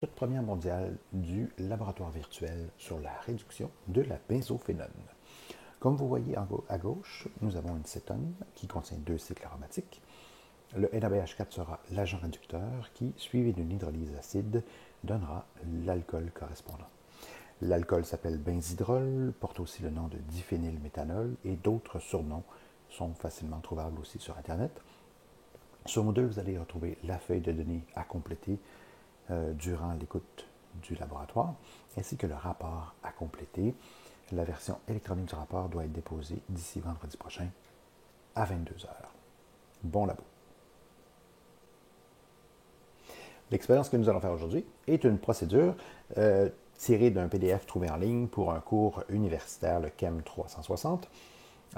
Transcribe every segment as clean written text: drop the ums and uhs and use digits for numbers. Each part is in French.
Toute première mondiale du laboratoire virtuel sur la réduction de la benzophénone. Comme vous voyez à gauche, nous avons une cétone qui contient deux cycles aromatiques. Le NaBH4 sera l'agent réducteur qui, suivi d'une hydrolyse acide, donnera l'alcool correspondant. L'alcool s'appelle benzidrol, porte aussi le nom de diphénylméthanol et d'autres surnoms sont facilement trouvables aussi sur Internet. Sur Moodle, vous allez retrouver la feuille de données à compléter durant l'écoute du laboratoire, ainsi que le rapport à compléter. La version électronique du rapport doit être déposée d'ici vendredi prochain à 22 heures. Bon labo. L'expérience que nous allons faire aujourd'hui est une procédure tirée d'un PDF trouvé en ligne pour un cours universitaire, le Chem 360.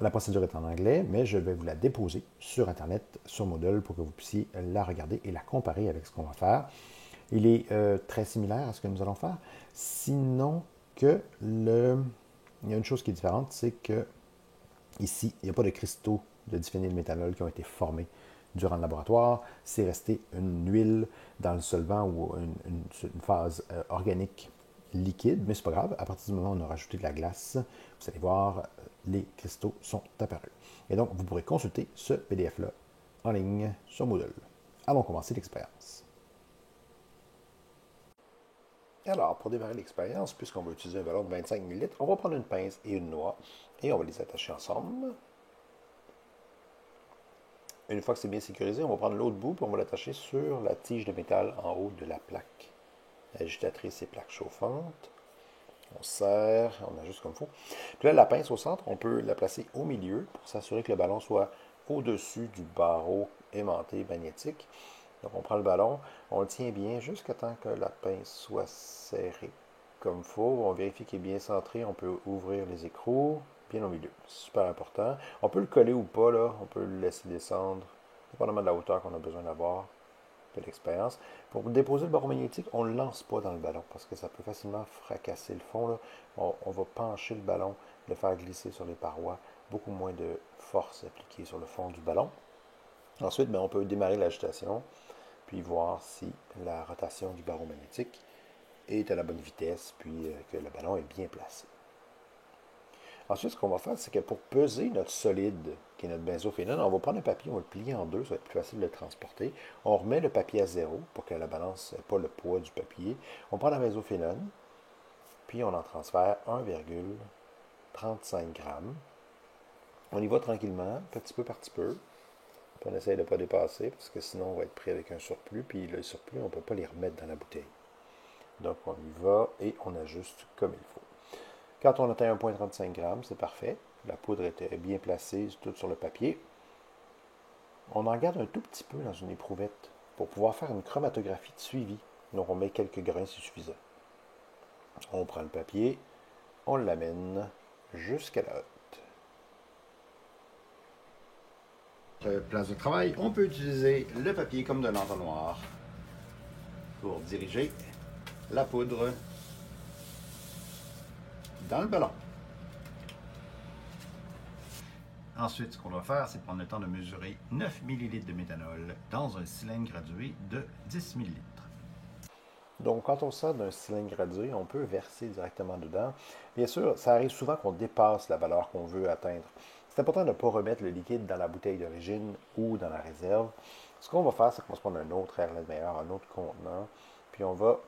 La procédure est en anglais, mais je vais vous la déposer sur Internet, sur Moodle, pour que vous puissiez la regarder et la comparer avec ce qu'on va faire. Il est très similaire à ce que nous allons faire, sinon que il y a une chose qui est différente, c'est que ici, il n'y a pas de cristaux de diphénylméthanol qui ont été formés durant le laboratoire. C'est resté une huile dans le solvant ou une phase organique liquide, mais c'est pas grave. À partir du moment où on a rajouté de la glace, vous allez voir, les cristaux sont apparus. Et donc, vous pourrez consulter ce PDF-là en ligne sur Moodle. Allons commencer l'expérience. Alors, pour démarrer l'expérience, puisqu'on va utiliser un ballon de 25 ml, on va prendre une pince et une noix et on va les attacher ensemble. Une fois que c'est bien sécurisé, on va prendre l'autre bout et on va l'attacher sur la tige de métal en haut de la plaque agitatrice et plaque chauffante. On serre, on ajuste comme il faut. Puis là, la pince au centre, on peut la placer au milieu pour s'assurer que le ballon soit au-dessus du barreau aimanté magnétique. Donc, on prend le ballon, on le tient bien jusqu'à temps que la pince soit serrée comme il faut. On vérifie qu'il est bien centré. On peut ouvrir les écrous bien au milieu. C'est super important. On peut le coller ou pas, là. On peut le laisser descendre, dépendamment de la hauteur qu'on a besoin d'avoir, de l'expérience. Pour déposer le barreau magnétique, on ne le lance pas dans le ballon parce que ça peut facilement fracasser le fond, là. On va pencher le ballon, le faire glisser sur les parois. Beaucoup moins de force appliquée sur le fond du ballon. Ensuite, on peut démarrer l'agitation, puis voir si la rotation du barreau magnétique est à la bonne vitesse, puis que le ballon est bien placé. Ensuite, ce qu'on va faire, c'est que pour peser notre solide, qui est notre benzophénone, on va prendre un papier, on va le plier en deux, ça va être plus facile de le transporter. On remet le papier à zéro pour que la balance n'ait pas le poids du papier. On prend la benzophénone, puis on en transfère 1,35 g. On y va tranquillement, petit peu par petit peu. Puis on essaye de ne pas dépasser, parce que sinon on va être pris avec un surplus, puis le surplus, on ne peut pas les remettre dans la bouteille. Donc on y va et on ajuste comme il faut. Quand on atteint 1,35 g, c'est parfait. La poudre était bien placée, tout sur le papier. On en garde un tout petit peu dans une éprouvette pour pouvoir faire une chromatographie de suivi. Donc on met quelques grains, c'est suffisant. On prend le papier, on l'amène jusqu'à la hotte. Place de travail, on peut utiliser le papier comme de l'entonnoir pour diriger la poudre dans le ballon. Ensuite, ce qu'on va faire, c'est prendre le temps de mesurer 9 ml de méthanol dans un cylindre gradué de 10 ml. Donc, quand on sort d'un cylindre gradué, on peut verser directement dedans. Bien sûr, ça arrive souvent qu'on dépasse la valeur qu'on veut atteindre. C'est important de ne pas remettre le liquide dans la bouteille d'origine ou dans la réserve. Ce qu'on va faire, c'est qu'on va se prendre un autre meilleur, un autre contenant, puis on va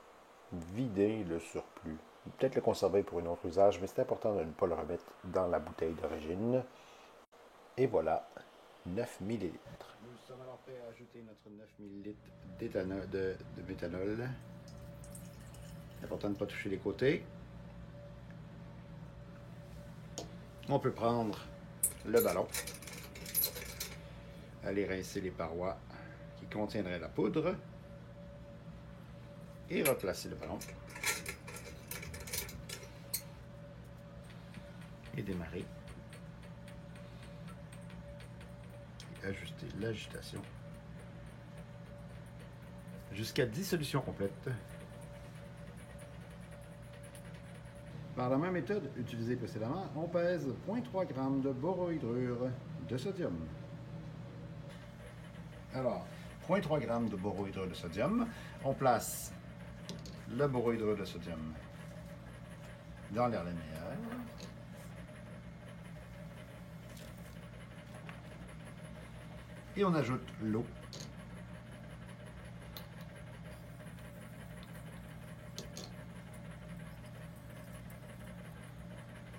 vider le surplus. Peut-être le conserver pour un autre usage, mais c'est important de ne pas le remettre dans la bouteille d'origine. Et voilà, 9 ml. Nous sommes alors prêts à ajouter notre 9 ml de méthanol. C'est important de ne pas toucher les côtés. On peut prendre le ballon, aller rincer les parois qui contiendraient la poudre et replacer le ballon. Et démarrer. Et ajuster l'agitation jusqu'à dissolution complète. Par la même méthode utilisée précédemment, on pèse 0,3 g de borohydrure de sodium. Alors, 0,3 g de borohydrure de sodium, on place le borohydrure de sodium dans l'air linéaire. Et on ajoute l'eau.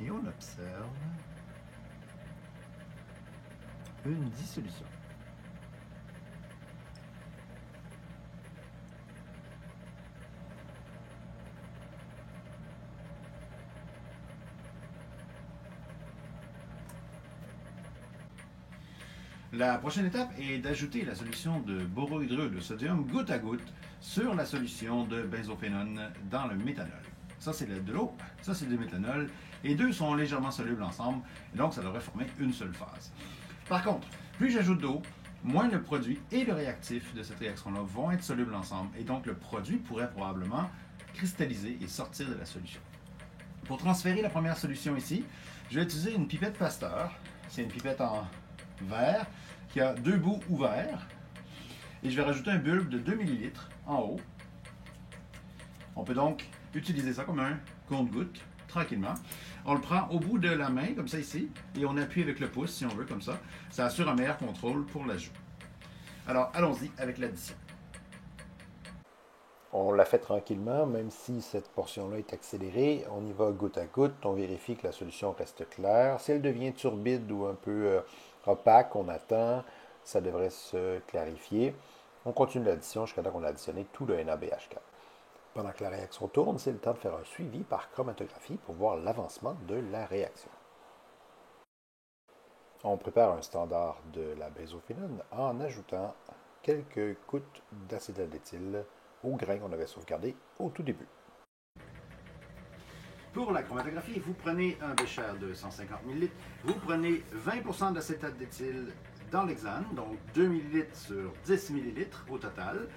Et on observe une dissolution. La prochaine étape est d'ajouter la solution de borohydrure de sodium goutte à goutte sur la solution de benzophénone dans le méthanol. Ça, c'est de l'eau, ça, c'est du méthanol. Les deux sont légèrement solubles ensemble, et donc ça devrait former une seule phase. Par contre, plus j'ajoute d'eau, moins le produit et le réactif de cette réaction-là vont être solubles ensemble, et donc le produit pourrait probablement cristalliser et sortir de la solution. Pour transférer la première solution ici, je vais utiliser une pipette Pasteur. C'est une pipette en verre qui a deux bouts ouverts. Et je vais rajouter un bulbe de 2 ml en haut. On peut donc utiliser ça comme un compte-gouttes, tranquillement. On le prend au bout de la main, comme ça ici, et on appuie avec le pouce, si on veut, comme ça. Ça assure un meilleur contrôle pour l'ajout. Alors, allons-y avec l'addition. On la fait tranquillement, même si cette portion-là est accélérée. On y va goutte à goutte, on vérifie que la solution reste claire. Si elle devient turbide ou un peu opaque, on attend, ça devrait se clarifier. On continue l'addition jusqu'à temps qu'on a additionné tout le NaBH4. Pendant que la réaction tourne, c'est le temps de faire un suivi par chromatographie pour voir l'avancement de la réaction. On prépare un standard de la benzophénone en ajoutant quelques gouttes d'acétate d'éthyle au grain qu'on avait sauvegardé au tout début. Pour la chromatographie, vous prenez un bécher de 150 ml, vous prenez 20% d'acétate d'éthyle dans l'hexane, donc 2 ml sur 10 ml au total.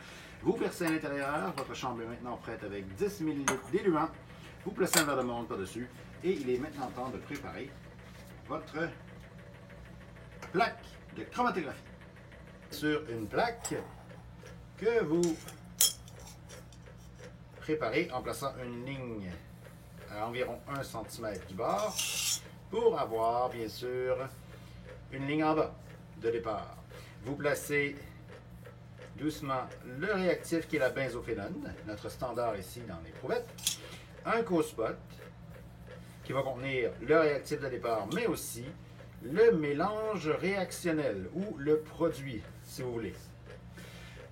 Vous versez à l'intérieur, votre chambre est maintenant prête avec 10 ml d'éluant. Vous placez un verre de monde par-dessus et il est maintenant temps de préparer votre plaque de chromatographie. Sur une plaque que vous préparez en plaçant une ligne à environ 1 cm du bord pour avoir bien sûr une ligne en bas de départ. Vous placez doucement le réactif qui est la benzophénone, notre standard ici dans l'éprouvette, un co-spot qui va contenir le réactif de départ mais aussi le mélange réactionnel ou le produit si vous voulez.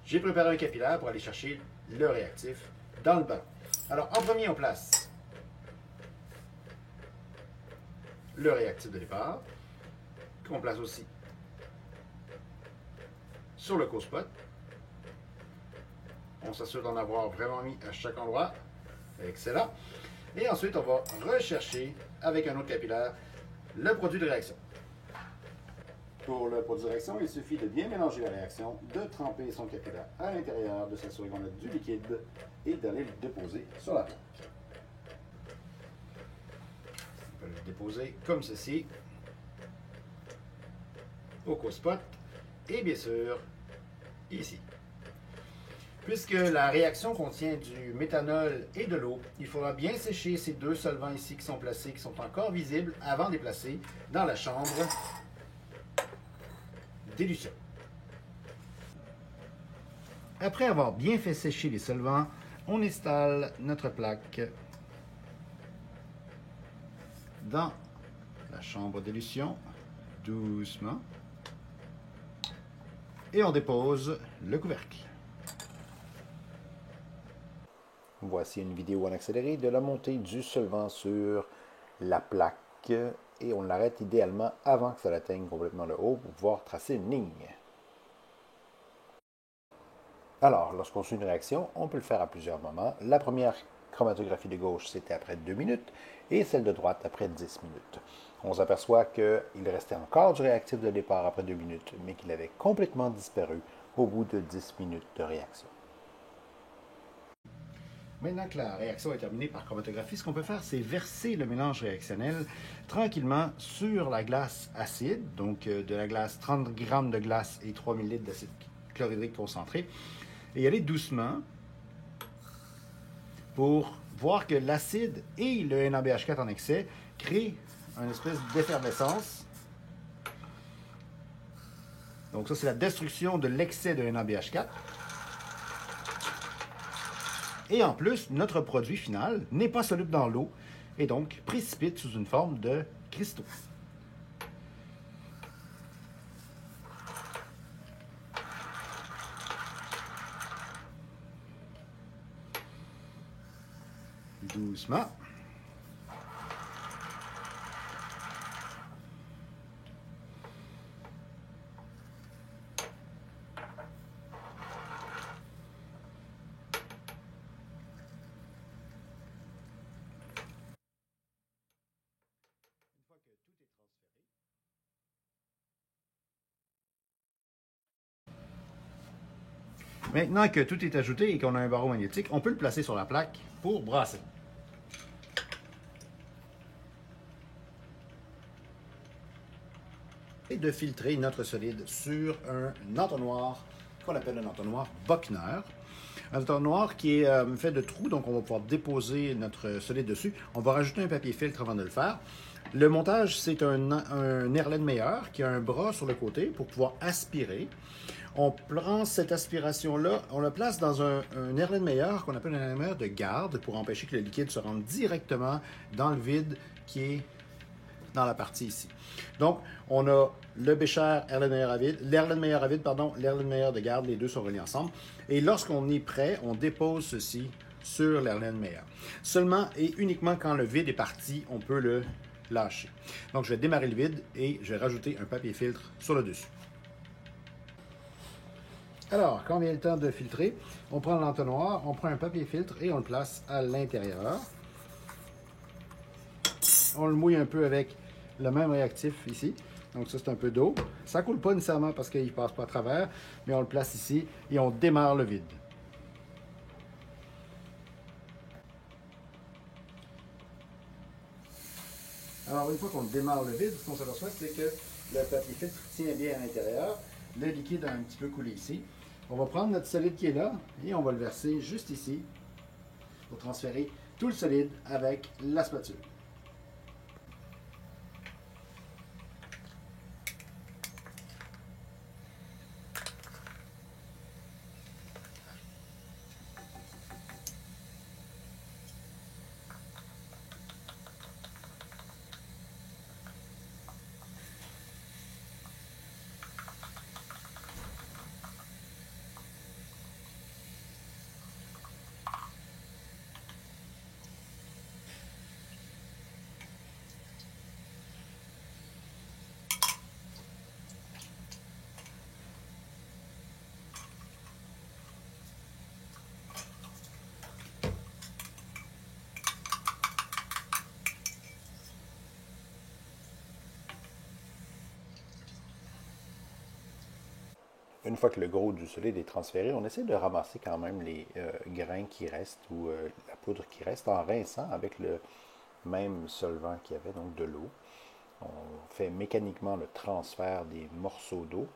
J'ai préparé un capillaire pour aller chercher le réactif dans le bas. Alors en premier on place le réactif de départ qu'on place aussi sur le co-spot. On s'assure d'en avoir vraiment mis à chaque endroit. Excellent. Et ensuite, on va rechercher avec un autre capillaire le produit de réaction. Pour le produit de réaction, il suffit de bien mélanger la réaction, de tremper son capillaire à l'intérieur, de s'assurer qu'on a du liquide et d'aller le déposer sur la plaque. On peut le déposer comme ceci au co-spot et bien sûr ici. Puisque la réaction contient du méthanol et de l'eau, il faudra bien sécher ces deux solvants ici qui sont placés, qui sont encore visibles, avant de les placer dans la chambre d'élution. Après avoir bien fait sécher les solvants, on installe notre plaque dans la chambre d'élution, doucement, et on dépose le couvercle. Voici une vidéo en accéléré de la montée du solvant sur la plaque et on l'arrête idéalement avant que ça atteigne complètement le haut pour pouvoir tracer une ligne. Alors, lorsqu'on suit une réaction, on peut le faire à plusieurs moments. La première chromatographie de gauche, c'était après 2 minutes et celle de droite après 10 minutes. On s'aperçoit qu'il restait encore du réactif de départ après 2 minutes, mais qu'il avait complètement disparu au bout de 10 minutes de réaction. Maintenant que la réaction est terminée par chromatographie, ce qu'on peut faire, c'est verser le mélange réactionnel tranquillement sur la glace acide, donc de la glace, 30 g de glace et 3 ml d'acide chlorhydrique concentré, et y aller doucement pour voir que l'acide et le NaBH4 en excès créent une espèce d'effervescence. Donc ça, c'est la destruction de l'excès de NaBH4. Et en plus, notre produit final n'est pas soluble dans l'eau et donc précipite sous une forme de cristaux. Doucement. Maintenant que tout est ajouté et qu'on a un barreau magnétique, on peut le placer sur la plaque pour brasser. Et de filtrer notre solide sur un entonnoir qu'on appelle un entonnoir Bochner. Un entonnoir qui est fait de trous, donc on va pouvoir déposer notre solide dessus. On va rajouter un papier filtre avant de le faire. Le montage, c'est un Erlenmeyer qui a un bras sur le côté pour pouvoir aspirer. On prend cette aspiration-là, on la place dans un Erlenmeyer qu'on appelle un Erlenmeyer de garde pour empêcher que le liquide se rende directement dans le vide qui est dans la partie ici. Donc, on a le Bécher Erlenmeyer à vide, l'Erlenmeyer à vide, pardon, l'Erlenmeyer de garde, les deux sont reliés ensemble. Et lorsqu'on est prêt, on dépose ceci sur l'Erlenmeyer. Seulement et uniquement quand le vide est parti, on peut le lâcher. Donc, je vais démarrer le vide et je vais rajouter un papier filtre sur le dessus. Alors, quand vient le temps de filtrer, on prend l'entonnoir, on prend un papier filtre et on le place à l'intérieur. On le mouille un peu avec le même réactif ici. Donc ça, c'est un peu d'eau. Ça ne coule pas nécessairement parce qu'il ne passe pas à travers, mais on le place ici et on démarre le vide. Alors, une fois qu'on démarre le vide, ce qu'on s'aperçoit, c'est que le papier filtre tient bien à l'intérieur. Le liquide a un petit peu coulé ici. On va prendre notre solide qui est là et on va le verser juste ici pour transférer tout le solide avec la spatule. Une fois que le gros du solide est transféré, on essaie de ramasser quand même les grains qui restent ou la poudre qui reste en rinçant avec le même solvant qu'il y avait, donc de l'eau. On fait mécaniquement le transfert des morceaux d'eau,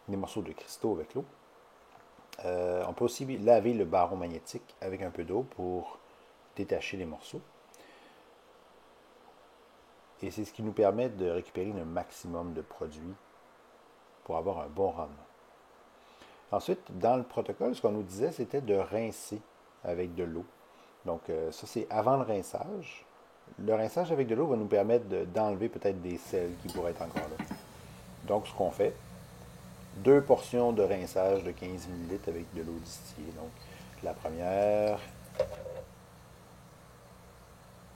des morceaux de cristaux avec l'eau. On peut aussi laver le barreau magnétique avec un peu d'eau pour détacher les morceaux. Et c'est ce qui nous permet de récupérer le maximum de produits pour avoir un bon rendement. Ensuite, dans le protocole, ce qu'on nous disait, c'était de rincer avec de l'eau. Donc, ça, c'est avant le rinçage. Le rinçage avec de l'eau va nous permettre d'enlever peut-être des sels qui pourraient être encore là. Donc, ce qu'on fait, 2 portions de rinçage de 15 ml avec de l'eau distillée. Donc, la première,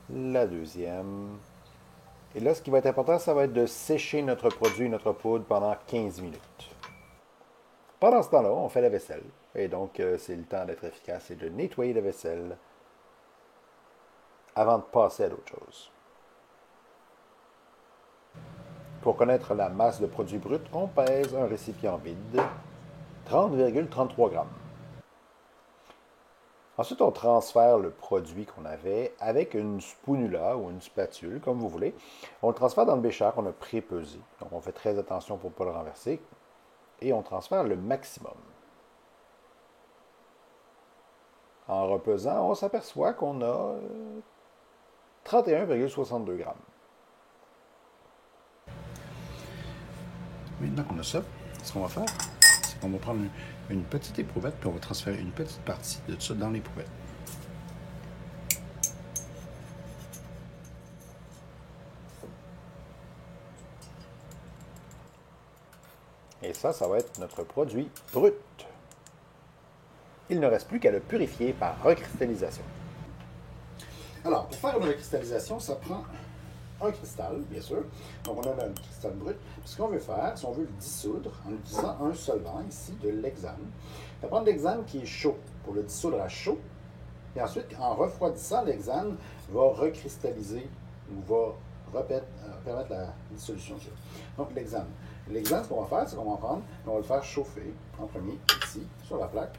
la deuxième. Et là, ce qui va être important, ça va être de sécher notre produit, notre poudre pendant 15 minutes. Pendant ce temps-là, on fait la vaisselle. Et donc, c'est le temps d'être efficace et de nettoyer la vaisselle avant de passer à d'autres choses. Pour connaître la masse de produit brut, on pèse un récipient vide, 30,33 grammes. Ensuite, on transfère le produit qu'on avait avec une spoonula ou une spatule, comme vous voulez. On le transfère dans le bécher qu'on a pré-pesé. Donc, on fait très attention pour ne pas le renverser. Et on transfère le maximum. En repesant, on s'aperçoit qu'on a 31,62 grammes. Maintenant qu'on a ça, ce qu'on va faire, c'est qu'on va prendre une petite éprouvette puis on va transférer une petite partie de ça dans l'éprouvette. Et ça va être notre produit brut. Il ne reste plus qu'à le purifier par recristallisation. Alors, pour faire une recristallisation, ça prend un cristal, bien sûr. Donc, on a un cristal brut. Puis, ce qu'on veut faire, si on veut le dissoudre en utilisant un solvant, ici, de l'hexane. On va prendre l'hexane qui est chaud pour le dissoudre à chaud. Et ensuite, en refroidissant, l'hexane va recristalliser ou va permettre la dissolution. Donc, l'hexane. L'hexane, ce qu'on va faire, c'est qu'on va prendre, on va le faire chauffer en premier, ici, sur la plaque.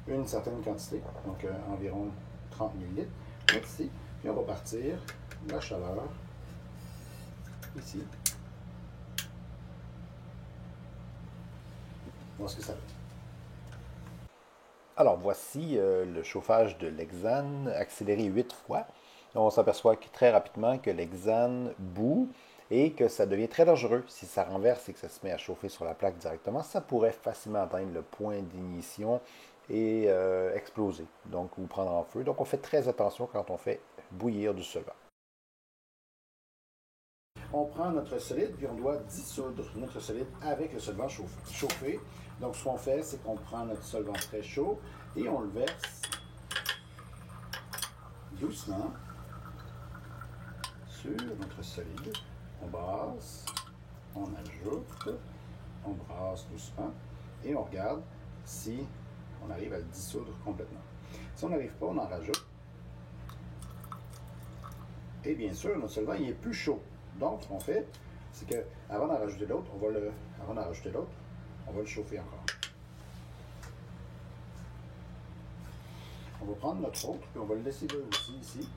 Une certaine quantité, donc environ 30 ml, ici. Puis on va partir la chaleur ici. On va voir ce que ça fait. Alors, voici le chauffage de l'hexane accéléré 8 fois. On s'aperçoit très rapidement que l'hexane bout et que ça devient très dangereux. Si ça renverse et que ça se met à chauffer sur la plaque directement, ça pourrait facilement atteindre le point d'ignition et exploser, donc ou prendre en feu. Donc, on fait très attention quand on fait bouillir du solvant. On prend notre solide, puis on doit dissoudre notre solide avec le solvant chauffé. Donc, ce qu'on fait, c'est qu'on prend notre solvant très chaud et on le verse doucement sur notre solide. On brasse, on ajoute, on brasse doucement et on regarde si on arrive à le dissoudre complètement. Si on n'arrive pas, on en rajoute. Et bien sûr, notre solvant il est plus chaud. Donc, ce qu'on fait, c'est qu'avant d'en rajouter l'autre, on va le chauffer encore. On va prendre notre autre, puis on va le laisser là aussi, ici.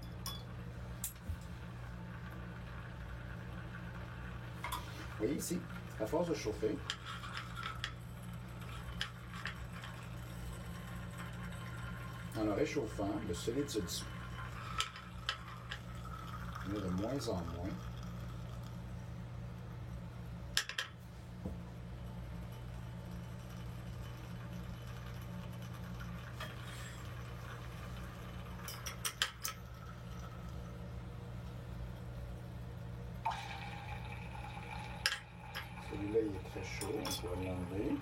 Vous voyez ici, à force de chauffer, en le réchauffant, le solide se dissout. Il y en a de moins en moins. Celui-là, il est très chaud, on pourrait l'enlever.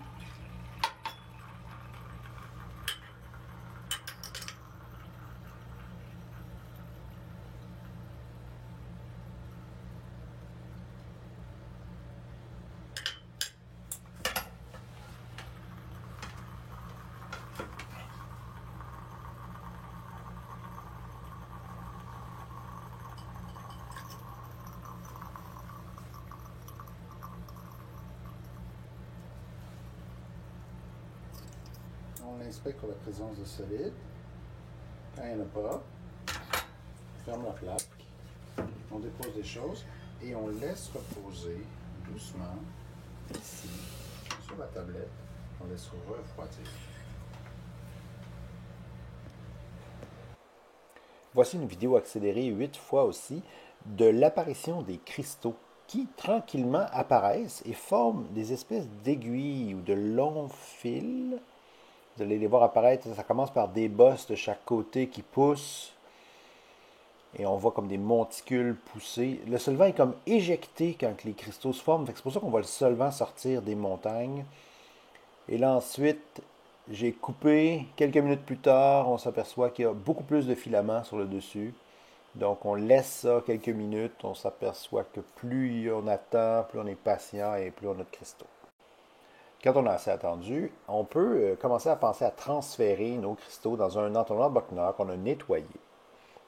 On l'inspecte pour la présence de solide. Quand il n'y en a pas, on ferme la plaque, on dépose des choses et on laisse reposer doucement ici sur la tablette. On laisse refroidir. Voici une vidéo accélérée 8 fois aussi de l'apparition des cristaux qui tranquillement apparaissent et forment des espèces d'aiguilles ou de longs fils. Vous allez les voir apparaître, ça commence par des bosses de chaque côté qui poussent et on voit comme des monticules pousser. Le solvant est comme éjecté quand les cristaux se forment, c'est pour ça qu'on voit le solvant sortir des montagnes. Et là ensuite, j'ai coupé, quelques minutes plus tard, on s'aperçoit qu'il y a beaucoup plus de filaments sur le dessus. Donc on laisse ça quelques minutes, on s'aperçoit que plus on attend, plus on est patient et plus on a de cristaux. Quand on a assez attendu, on peut commencer à penser à transférer nos cristaux dans un entonnoir Buckner qu'on a nettoyé.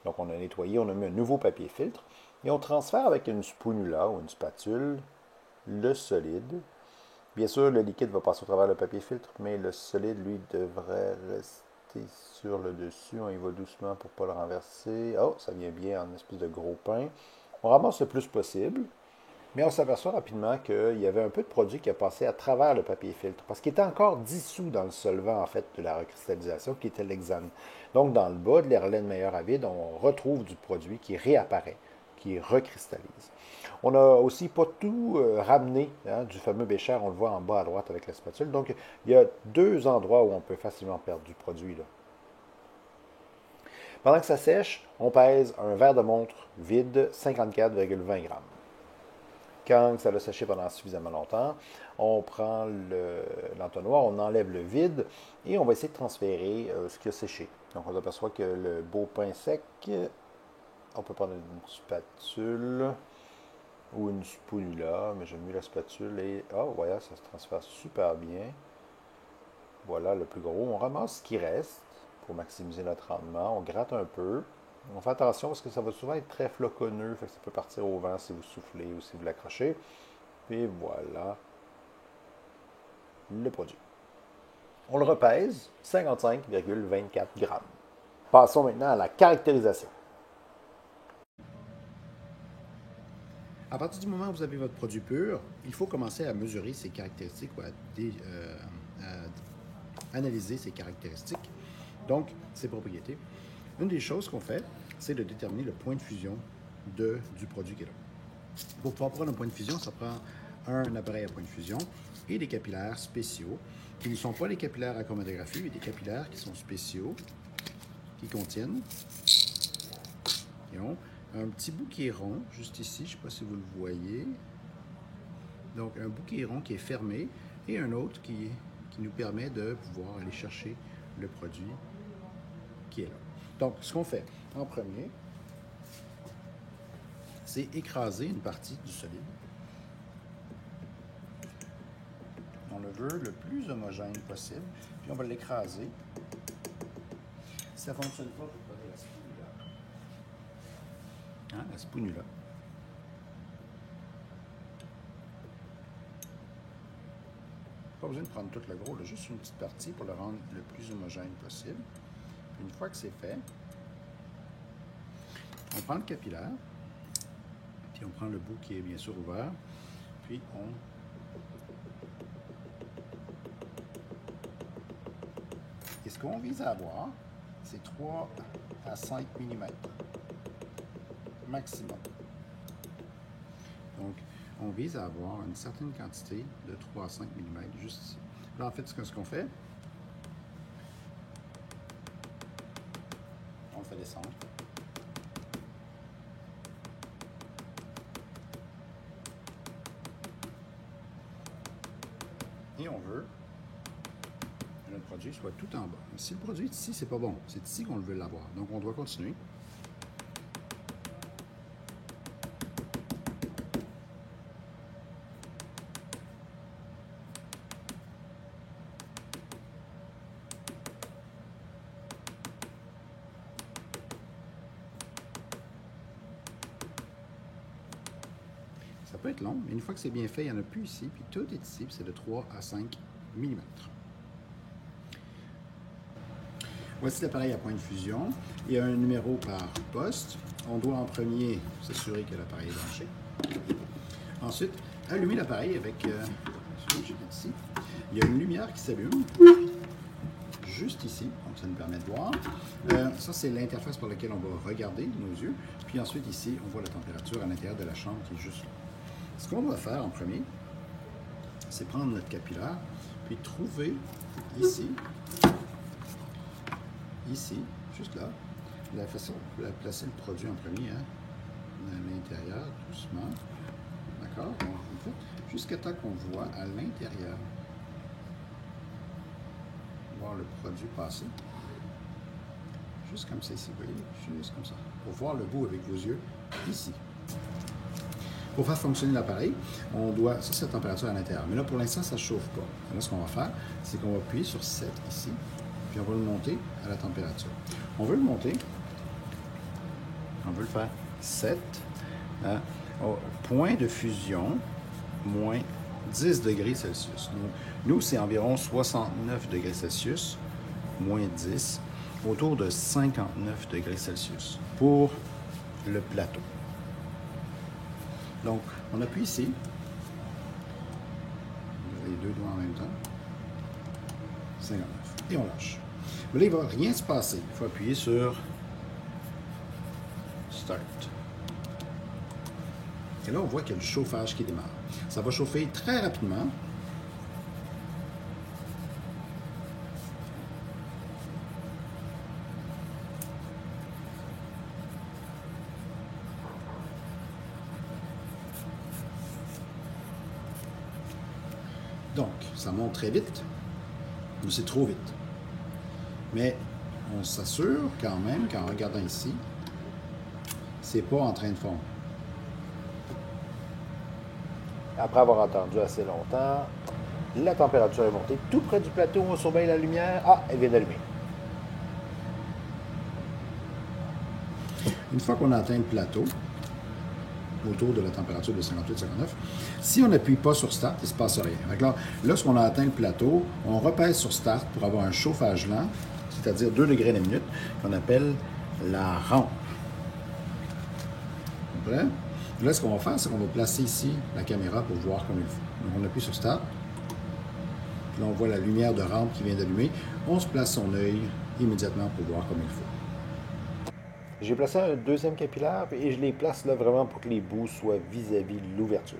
Donc on a nettoyé, on a mis un nouveau papier filtre et on transfère avec une spatula ou une spatule le solide. Bien sûr, le liquide va passer au travers le papier filtre, mais le solide, lui, devrait rester sur le dessus. On y va doucement pour ne pas le renverser. Oh, ça vient bien en espèce de gros pain. On ramasse le plus possible. Mais on s'aperçoit rapidement qu'il y avait un peu de produit qui a passé à travers le papier filtre, parce qu'il était encore dissous dans le solvant, en fait, de la recristallisation, qui était l'hexane. Donc, dans le bas de l'Erlen Meyer à vide, on retrouve du produit qui réapparaît, qui recristallise. On n'a aussi pas tout ramené du fameux bécher, on le voit en bas à droite avec la spatule. Donc, il y a deux endroits où on peut facilement perdre du produit, là. Pendant que ça sèche, on pèse un verre de montre vide, 54,20 grammes. Quand ça va sécher pendant suffisamment longtemps, on prend l'entonnoir, on enlève le vide et on va essayer de transférer ce qui a séché. Donc, on s'aperçoit que le beau pain sec, on peut prendre une spatule ou une spatula, mais j'aime mieux la spatule. Et, voilà, ça se transfère super bien. Voilà le plus gros. On ramasse ce qui reste pour maximiser notre rendement. On gratte un peu. On fait attention parce que ça va souvent être très floconneux, fait que ça peut partir au vent si vous soufflez ou si vous l'accrochez. Et voilà le produit. On le repèse, 55,24 grammes. Passons maintenant à la caractérisation. À partir du moment où vous avez votre produit pur, il faut commencer à mesurer ses caractéristiques ou à analyser ses caractéristiques, donc ses propriétés. Une des choses qu'on fait, c'est de déterminer le point de fusion du produit qui est là. Pour pouvoir prendre un point de fusion, ça prend un appareil à point de fusion et des capillaires spéciaux, qui ne sont pas les capillaires à chromatographie, mais des capillaires qui sont spéciaux, qui contiennent, qui ont un petit bout qui est rond, juste ici, je ne sais pas si vous le voyez. Donc, un bout qui est rond, qui est fermé, et un autre qui nous permet de pouvoir aller chercher le produit qui est là. Donc, ce qu'on fait en premier, c'est écraser une partie du solide. On le veut le plus homogène possible, puis on va l'écraser. Si ça ne fonctionne pas, vous prenez la spatula. La spatula. Pas besoin de prendre tout le gros, là, juste une petite partie pour le rendre le plus homogène possible. Puis une fois que c'est fait, on prend le capillaire, puis on prend le bout qui est bien sûr ouvert, puis Et ce qu'on vise à avoir, c'est 3 à 5 mm maximum. Donc, on vise à avoir une certaine quantité de 3 à 5 mm juste ici. Là, en fait, ce qu'on fait, on le fait descendre. Et on veut que notre produit soit tout en bas. Si le produit est ici, c'est pas bon. C'est ici qu'on veut l'avoir. Donc, on doit continuer. Ça peut être long, mais une fois que c'est bien fait, il n'y en a plus ici, puis tout est ici, puis c'est de 3 à 5 mm. Voici l'appareil à point de fusion. Il y a un numéro par poste. On doit en premier s'assurer que l'appareil est branché. Ensuite, allumer l'appareil avec ce que j'ai ici. Il y a une lumière qui s'allume juste ici, donc ça nous permet de voir. Ça, c'est l'interface par laquelle on va regarder nos yeux. Puis ensuite, ici, on voit la température à l'intérieur de la chambre qui est juste là. Ce qu'on doit faire en premier, c'est prendre notre capillaire, puis trouver ici, juste là, la façon de placer le produit en premier, à l'intérieur, doucement. D'accord? Jusqu'à temps qu'on voit à l'intérieur, voir le produit passer. Juste comme ça ici, vous voyez? Juste comme ça. Pour voir le bout avec vos yeux, ici. Pour faire fonctionner l'appareil, on doit... Ça, c'est la température à l'intérieur. Mais là, pour l'instant, ça ne chauffe pas. Là, ce qu'on va faire, c'est qu'on va appuyer sur 7 ici, puis on va le monter à la température. On veut le monter, on veut le faire 7, au point de fusion, moins 10 degrés Celsius. Nous, c'est environ 69 degrés Celsius, moins 10, autour de 59 degrés Celsius pour le plateau. Donc, on appuie ici. Les deux doigts en même temps. 59. Et on lâche. Mais là, il ne va rien se passer. Il faut appuyer sur Start. Et là, on voit qu'il y a le chauffage qui démarre. Ça va chauffer très rapidement. Donc, ça monte très vite, mais c'est trop vite. Mais on s'assure quand même qu'en regardant ici, c'est pas en train de fondre. Après avoir attendu assez longtemps, la température est montée tout près du plateau, on surveille la lumière. Ah, elle vient d'allumer. Une fois qu'on a atteint le plateau, autour de la température de 58-59, si on n'appuie pas sur Start, il ne se passe rien. Donc lorsqu'on a atteint le plateau, on repèse sur Start pour avoir un chauffage lent, c'est-à-dire 2 degrés la minute, qu'on appelle la rampe. Prêt? Là, ce qu'on va faire, c'est qu'on va placer ici la caméra pour voir comme il faut. Donc, on appuie sur Start. Puis là, on voit la lumière de rampe qui vient d'allumer. On se place son œil immédiatement pour voir comme il faut. J'ai placé un deuxième capillaire et je les place là vraiment pour que les bouts soient vis-à-vis de l'ouverture.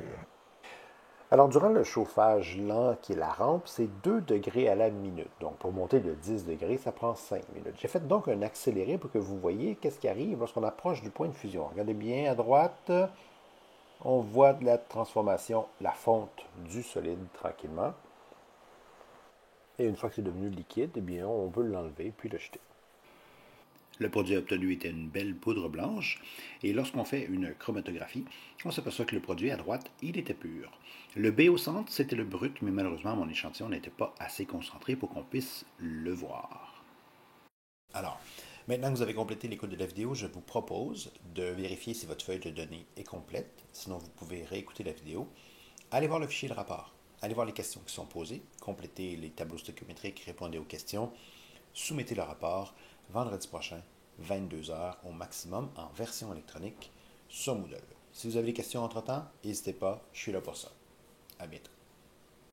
Alors, durant le chauffage lent, qui est la rampe, c'est 2 degrés à la minute. Donc, pour monter de 10 degrés, ça prend 5 minutes. J'ai fait donc un accéléré pour que vous voyez qu'est-ce qui arrive lorsqu'on approche du point de fusion. Regardez bien à droite, on voit de la transformation, la fonte du solide tranquillement. Et une fois que c'est devenu liquide, eh bien, on peut l'enlever puis le jeter. Le produit obtenu était une belle poudre blanche, et lorsqu'on fait une chromatographie, on s'aperçoit que le produit à droite, il était pur. Le B au centre, c'était le brut, mais malheureusement, mon échantillon n'était pas assez concentré pour qu'on puisse le voir. Alors, maintenant que vous avez complété l'écoute de la vidéo, je vous propose de vérifier si votre feuille de données est complète. Sinon, vous pouvez réécouter la vidéo. Allez voir le fichier de rapport. Allez voir les questions qui sont posées. Complétez les tableaux stoichiométriques, répondez aux questions. Soumettez le rapport vendredi prochain, 22h au maximum, en version électronique sur Moodle. Si vous avez des questions entre-temps, n'hésitez pas, je suis là pour ça. À bientôt.